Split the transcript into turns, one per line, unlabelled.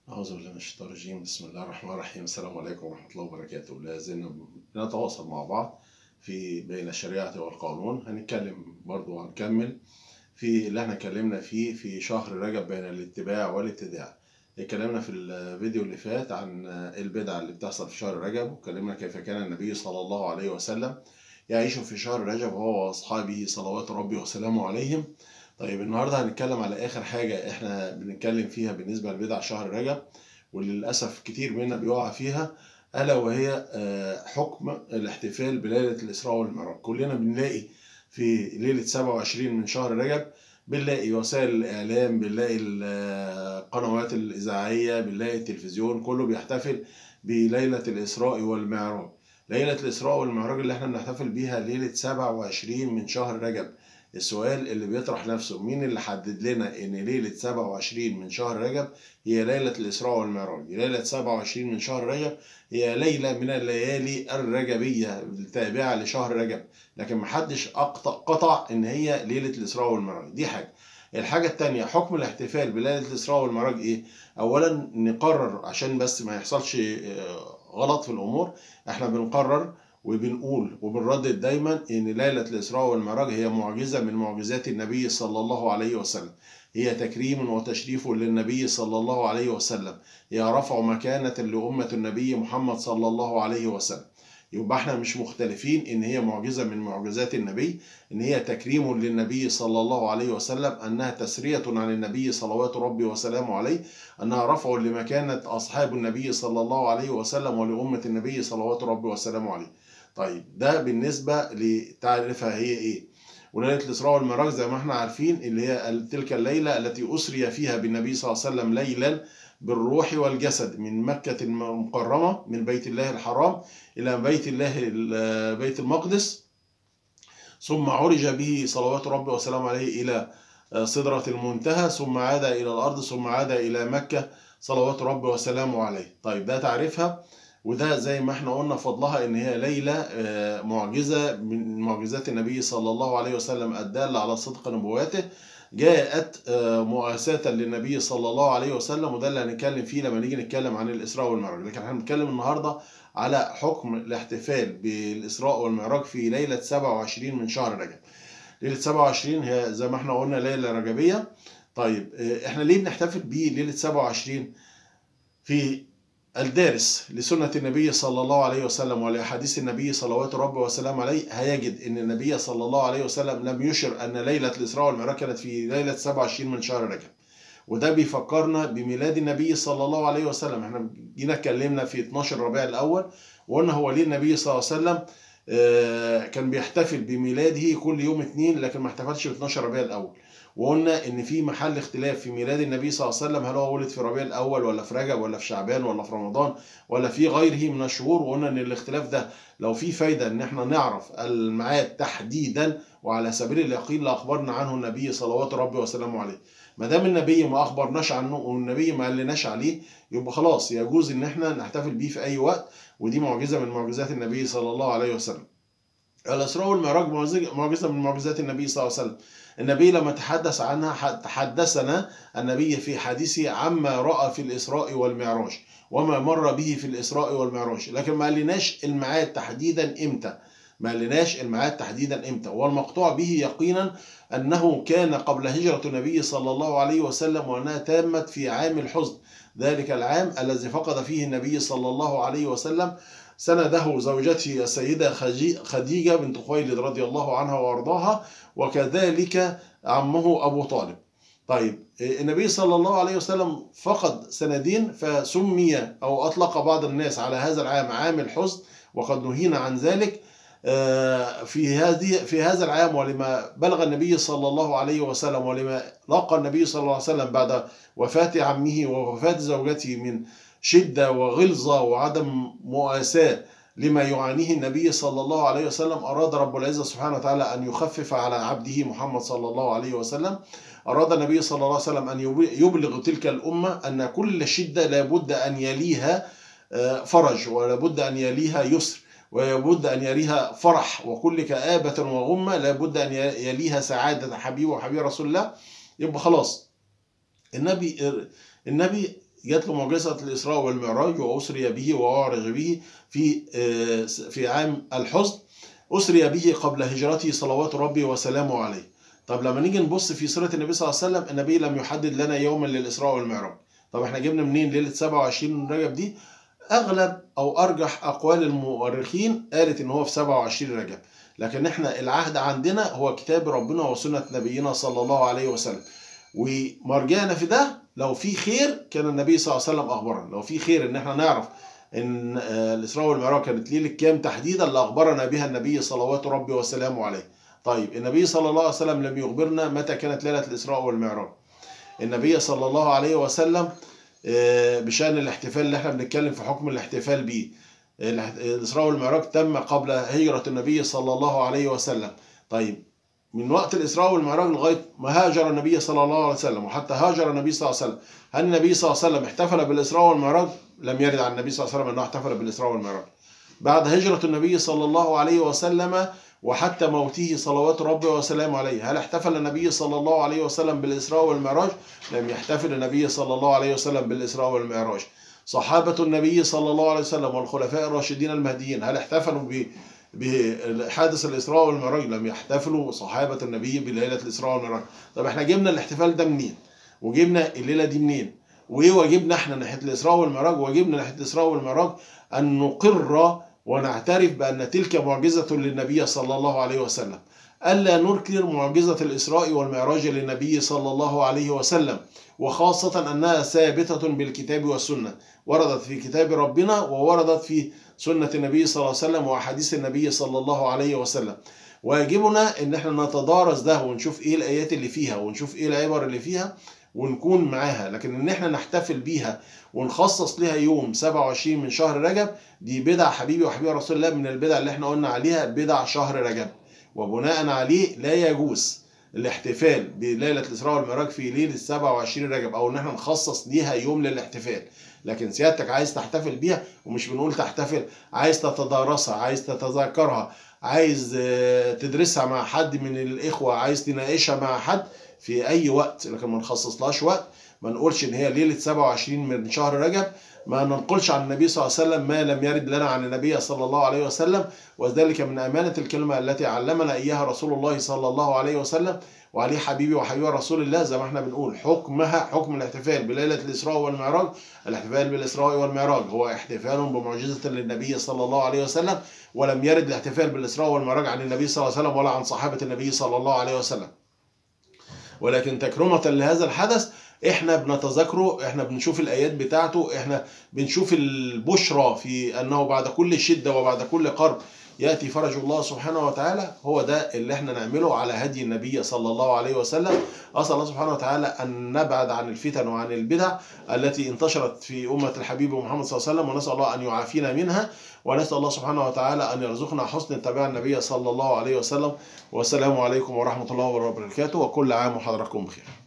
أعوذ بالله من الشيطان الرجيم. بسم الله الرحمن الرحيم. السلام عليكم ورحمة الله وبركاته. لا زلنا نتواصل مع بعض في بين الشريعة والقانون. هنكمل في اللي احنا اتكلمنا فيه في شهر رجب بين الاتباع والابتداع. اتكلمنا في الفيديو اللي فات عن البدع اللي بتحصل في شهر رجب، واتكلمنا كيف كان النبي صلى الله عليه وسلم يعيش في شهر رجب هو وأصحابه صلوات ربي وسلامه عليهم. طيب النهارده هنتكلم على آخر حاجة احنا بنتكلم فيها بالنسبة لبدع شهر رجب، واللي للأسف كتير منا بيقع فيها، ألا وهي حكم الاحتفال بليلة الإسراء والمعراج. كلنا بنلاقي في ليلة 27 من شهر رجب بنلاقي وسائل الإعلام، بنلاقي القنوات الإذاعية، بنلاقي التلفزيون، كله بيحتفل بليلة الإسراء والمعراج. ليلة الإسراء والمعراج اللي احنا بنحتفل بيها ليلة 27 من شهر رجب. السؤال اللي بيطرح نفسه، مين اللي حدد لنا ان ليلة 27 من شهر رجب هي ليلة الإسراء والمعراج؟ ليلة 27 من شهر رجب هي ليلة من الليالي الرجبية التابعة لشهر رجب، لكن محدش قطع ان هي ليلة الإسراء والمعراج. دي حاجة. الحاجة التانية، حكم الاحتفال بليلة الإسراء والمعراج ايه؟ اولا نقرر عشان بس ما يحصلش غلط في الامور. احنا بنقرر وبنقول وبنردد دايما ان ليلة الإسراء والمعراج هي معجزة من معجزات النبي صلى الله عليه وسلم، هي تكريم وتشريف للنبي صلى الله عليه وسلم، هي رفع مكانة لأمة النبي محمد صلى الله عليه وسلم. يبقى احنا مش مختلفين ان هي معجزة من معجزات النبي، ان هي تكريم للنبي صلى الله عليه وسلم، انها تسرية عن النبي صلوات ربي وسلامه عليه، انها رفع لمكانة اصحاب النبي صلى الله عليه وسلم ولأمة النبي صلوات ربي وسلامه عليه. طيب ده بالنسبة لتعرفها هي ايه. وليلة الإسراء والمعراج زي ما احنا عارفين اللي هي تلك الليلة التي أسري فيها بالنبي صلى الله عليه وسلم ليلا بالروح والجسد من مكة المكرمة من بيت الله الحرام إلى بيت المقدس، ثم عرج به صلوات ربي وسلامه عليه إلى سدرة المنتهى، ثم عاد إلى الأرض، ثم عاد إلى مكة صلوات ربي وسلامه عليه. طيب ده تعرفها، وده زي ما احنا قلنا فضلها ان هي ليلة معجزة من معجزات النبي صلى الله عليه وسلم الدالة على صدق نبواته، جاءت مؤاساة للنبي صلى الله عليه وسلم، وده اللي هنتكلم فيه لما نيجي نتكلم عن الإسراء والمعراج. لكن احنا هنتكلم النهارده على حكم الاحتفال بالإسراء والمعراج في ليلة 27 من شهر رجب. ليلة 27 هي زي ما احنا قلنا ليلة رجبية. طيب احنا ليه بنحتفل بيه ليلة 27؟ في الدارس لسنة النبي صلى الله عليه وسلم ولأحاديث النبي صلوات ربي وسلام عليه هيجد أن النبي صلى الله عليه وسلم لم يشر أن ليلة الإسراء والمعراج كانت في ليلة 27 من شهر رجب. وده بيفكرنا بميلاد النبي صلى الله عليه وسلم. احنا جينا اتكلمنا في 12 ربيع الأول وقلنا هو ليه النبي صلى الله عليه وسلم كان بيحتفل بميلاده كل يوم اثنين، لكن ما احتفلش ب 12 ربيع الأول. وقلنا ان في محل اختلاف في ميلاد النبي صلى الله عليه وسلم، هل هو ولد في ربيع الاول ولا في رجب ولا في شعبان ولا في رمضان ولا في غيره من الشهور. وقلنا ان الاختلاف ده لو في فايده ان احنا نعرف الميعاد تحديدا وعلى سبيل اليقين لاخبرنا عنه النبي صلوات ربي وسلامه عليه. ما دام النبي ما اخبرناش عنه والنبي ما قالناش عليه، يبقى خلاص يجوز ان احنا نحتفل بيه في اي وقت، ودي معجزه من معجزات النبي صلى الله عليه وسلم. الإسراء والمعراج معجزة من معجزات النبي صلى الله عليه وسلم. النبي لما تحدث عنها تحدثنا النبي في حديثه عما رأى في الإسراء والمعراج وما مر به في الإسراء والمعراج، لكن ما قالناش الميعاد تحديدا إمتى. والمقطوع به يقينا أنه كان قبل هجرة النبي صلى الله عليه وسلم، وأنها تمت في عام الحزن، ذلك العام الذي فقد فيه النبي صلى الله عليه وسلم سنده زوجته السيدة خديجة بنت خويلد رضي الله عنها وارضاها، وكذلك عمه أبو طالب. طيب النبي صلى الله عليه وسلم فقد سندين، فسمي أو أطلق بعض الناس على هذا العام عام الحزن، وقد نهينا عن ذلك في هذا العام. ولما بلغ النبي صلى الله عليه وسلم ولما لقى النبي صلى الله عليه وسلم بعد وفاة عمه ووفاة زوجته من شدة وغلظة وعدم مؤاساة لما يعانيه النبي صلى الله عليه وسلم، أراد رب العزة سبحانه وتعالى أن يخفف على عبده محمد صلى الله عليه وسلم. أراد النبي صلى الله عليه وسلم أن يبلغ تلك الأمة أن كل شدة لابد أن يليها فرج، ولابد أن يليها يسر، ولابد أن يليها فرح، وكل كآبة وغمة لابد أن يليها سعادة حبيب وحبيب رسول الله. يبقى خلاص النبي جات له معجزة الإسراء والمعراج وأسري به وأعرج به في عام الحزن، أسري به قبل هجرته صلوات ربي وسلامه عليه. طب لما نيجي نبص في سيرة النبي صلى الله عليه وسلم، النبي لم يحدد لنا يوما للإسراء والمعراج. طب احنا جبنا منين ليلة 27 رجب دي؟ أغلب أو أرجح أقوال المؤرخين قالت إن هو في 27 رجب، لكن احنا العهد عندنا هو كتاب ربنا وسنة نبينا صلى الله عليه وسلم، ومرجعنا في ده لو في خير كان النبي صلى الله عليه وسلم أخبرنا. لو في خير إن احنا نعرف إن الإسراء والمعراج كانت ليلة كام تحديدا لأخبرنا بها النبي صلوات ربي وسلامه عليه. طيب النبي صلى الله عليه وسلم لم يخبرنا متى كانت ليلة الإسراء والمعراج. النبي صلى الله عليه وسلم بشأن الاحتفال اللي احنا بنتكلم في حكم الاحتفال بيه، الإسراء والمعراج تم قبل هجرة النبي صلى الله عليه وسلم. طيب من وقت الإسراء والمعراج لغاية ما هاجر النبي صلى الله عليه وسلم وحتى هاجر النبي صلى الله عليه وسلم، هل النبي صلى الله عليه وسلم احتفل بالإسراء والمعراج؟ لم يرد عن النبي صلى الله عليه وسلم أنه احتفل بالإسراء والمعراج. بعد هجرة النبي صلى الله عليه وسلم وحتى موته صلوات ربي وسلامه عليه، هل احتفل النبي صلى الله عليه وسلم بالإسراء والمعراج؟ لم يحتفل النبي صلى الله عليه وسلم بالإسراء والمعراج. صحابة النبي صلى الله عليه وسلم والخلفاء الراشدين المهديين هل احتفلوا بحادث الإسراء والمعراج؟ لم يحتفلوا صحابة النبي بليلة الإسراء والمعراج. طب احنا جبنا الاحتفال ده منين؟ وجبنا الليلة دي منين؟ وايه واجبنا احنا ناحية الإسراء والمعراج؟ واجبنا ناحية الإسراء والمعراج أن نقر ونعترف بأن تلك معجزة للنبي صلى الله عليه وسلم، ألا ننكر معجزة الإسراء والمعراج للنبي صلى الله عليه وسلم، وخاصة أنها ثابتة بالكتاب والسنة، وردت في كتاب ربنا ووردت في سنة النبي صلى الله عليه وسلم وأحاديث النبي صلى الله عليه وسلم. واجبنا ان احنا نتدارس ده ونشوف ايه الايات اللي فيها ونشوف ايه العبر اللي فيها ونكون معاها، لكن ان احنا نحتفل بيها ونخصص لها يوم 27 من شهر رجب دي بدع حبيبي وحبيب رسول الله، من البدع اللي احنا قلنا عليها بدع شهر رجب، وبناء عليه لا يجوز الاحتفال بليلة الإسراء والمعراج في ليلة 27 رجب او ان احنا نخصص ليها يوم للاحتفال. لكن سيادتك عايز تحتفل بيها، ومش بنقول تحتفل، عايز تتدارسها، عايز تتذكرها، عايز تدرسها مع حد من الإخوة، عايز تناقشها مع حد في أي وقت، لكن ما نخصصلهاش وقت. ما نقولش إن هي ليلة 27 من شهر رجب، ما ننقلش عن النبي صلى الله عليه وسلم ما لم يرد لنا عن النبي صلى الله عليه وسلم، وذلك من أمانة الكلمة التي علمنا إياها رسول الله صلى الله عليه وسلم، وعليه حبيبي وحبيب رسول الله. زي ما احنا بنقول حكمها حكم الاحتفال بليلة الإسراء والمعراج. الاحتفال بالإسراء والمعراج هو احتفال بمعجزة للنبي صلى الله عليه وسلم، ولم يرد الاحتفال بالإسراء والمعراج عن النبي صلى الله عليه وسلم ولا عن صحابة النبي صلى الله عليه وسلم. ولكن تكرمة لهذا الحدث احنا بنتذكره، احنا بنشوف الآيات بتاعته، احنا بنشوف البشرى في أنه بعد كل شدة وبعد كل قرب يأتي فرج الله سبحانه وتعالى. هو ده اللي احنا نعمله على هدي النبي صلى الله عليه وسلم. أسأل الله سبحانه وتعالى أن نبعد عن الفتن وعن البدع التي انتشرت في أمة الحبيب محمد صلى الله عليه وسلم، ونسأل الله أن يعافينا منها، ونسأل الله سبحانه وتعالى أن يرزقنا حسن اتباع النبي صلى الله عليه وسلم. والسلام عليكم ورحمة الله وبركاته، وكل عام وحضراتكم بخير.